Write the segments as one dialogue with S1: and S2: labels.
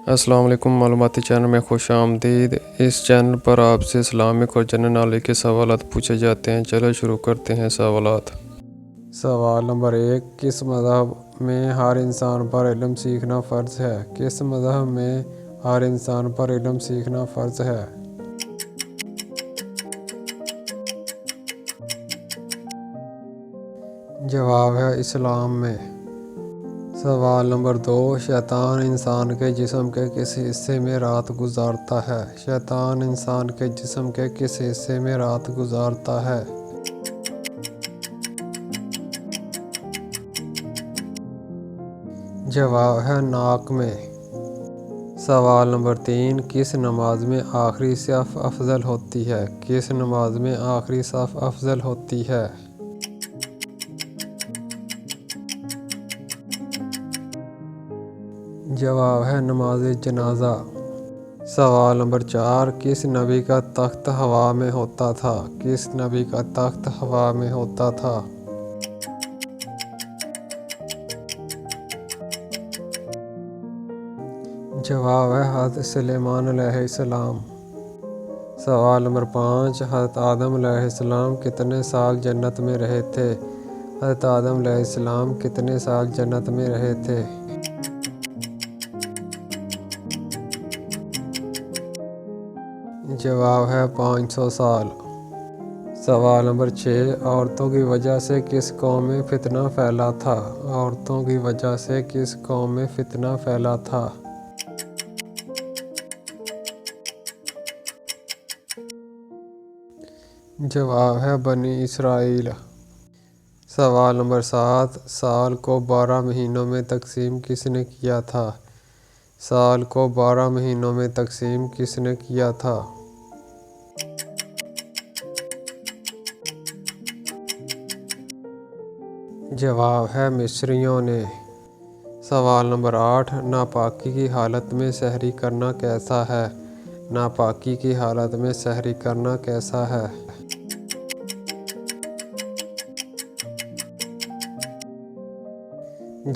S1: السلام علیکم، معلوماتی چینل میں خوش آمدید۔ اس چینل پر آپ سے اسلامک اور جنرل نالج کے سوالات پوچھے جاتے ہیں۔ چلو شروع کرتے ہیں سوالات۔ سوال نمبر 1، کس مذہب میں ہر انسان پر علم سیکھنا فرض ہے؟ کس مذہب میں ہر انسان پر علم سیکھنا فرض ہے؟ جواب ہے اسلام میں۔ سوال نمبر 2، شیطان انسان کے جسم کے کس حصے میں رات گزارتا ہے؟ شیطان انسان کے جسم کے کس حصے میں رات گزارتا ہے؟ جواب ہے ناک میں۔ سوال نمبر 3، کس نماز میں آخری صف افضل ہوتی ہے؟ کس نماز میں آخری صف افضل ہوتی ہے؟ جواب ہے نماز جنازہ۔ سوال نمبر 4، کس نبی کا تخت ہوا میں ہوتا تھا؟ کس نبی کا تخت ہوا میں ہوتا تھا؟ جواب ہے حضرت سلیمان علیہ السلام۔ سوال نمبر 5، حضرت آدم علیہ السلام کتنے سال جنت میں رہے تھے؟ حضرت آدم علیہ السلام کتنے سال جنت میں رہے تھے؟ جواب ہے 500 سال۔ سوال نمبر 6، عورتوں کی وجہ سے کس قوم میں فتنہ پھیلا تھا؟ عورتوں کی وجہ سے کس قوم میں فتنہ پھیلا تھا؟ جواب ہے بنی اسرائیل۔ سوال نمبر 7، سال کو 12 مہینوں میں تقسیم کس نے کیا تھا؟ سال کو 12 مہینوں میں تقسیم کس نے کیا تھا؟ جواب ہے مصریوں نے۔ سوال نمبر 8، ناپاکی کی حالت میں سحری کرنا کیسا ہے؟ ناپاکی کی حالت میں سحری کرنا کیسا ہے؟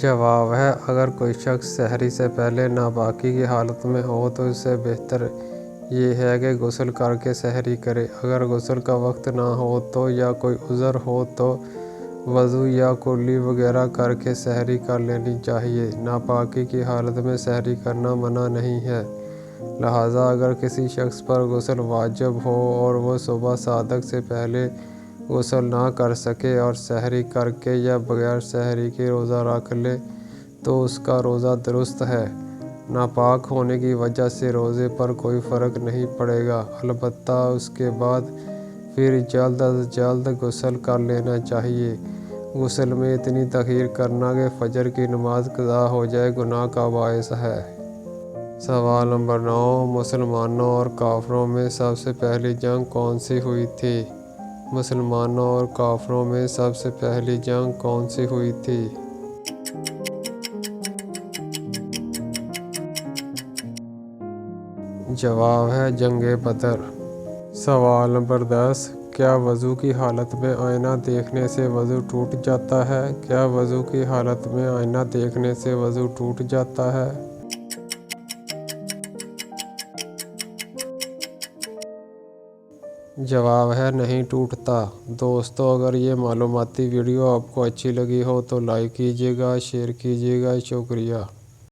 S1: جواب ہے اگر کوئی شخص سحری سے پہلے ناپاکی کی حالت میں ہو تو اس سے بہتر یہ ہے کہ غسل کر کے سحری کرے۔ اگر غسل کا وقت نہ ہو تو یا کوئی عذر ہو تو وضو یا کلی وغیرہ کر کے سحری کر لینی چاہیے۔ ناپاکی کی حالت میں سحری کرنا منع نہیں ہے، لہٰذا اگر کسی شخص پر غسل واجب ہو اور وہ صبح صادق سے پہلے غسل نہ کر سکے اور سحری کر کے یا بغیر سحری کے روزہ رکھ لے تو اس کا روزہ درست ہے۔ ناپاک ہونے کی وجہ سے روزے پر کوئی فرق نہیں پڑے گا، البتہ اس کے بعد پھر جلد از جلد غسل کر لینا چاہیے۔ غسل میں اتنی تاخیر کرنا کہ فجر کی نماز قضا ہو جائے گناہ کا باعث ہے۔ سوال نمبر 9، مسلمانوں اور کافروں میں سب سے پہلی جنگ کون سی ہوئی تھی؟ مسلمانوں اور کافروں میں سب سے پہلی جنگ کون سی ہوئی تھی؟ جواب ہے جنگ بدر۔ سوال نمبر 10، کیا وضو کی حالت میں آئینہ دیکھنے سے وضو ٹوٹ جاتا ہے؟ کیا وضو کی حالت میں آئینہ دیکھنے سے وضو ٹوٹ جاتا ہے؟ جواب ہے نہیں ٹوٹتا۔ دوستو، اگر یہ معلوماتی ویڈیو آپ کو اچھی لگی ہو تو لائک کیجیے گا، شیئر کیجیے گا۔ شکریہ۔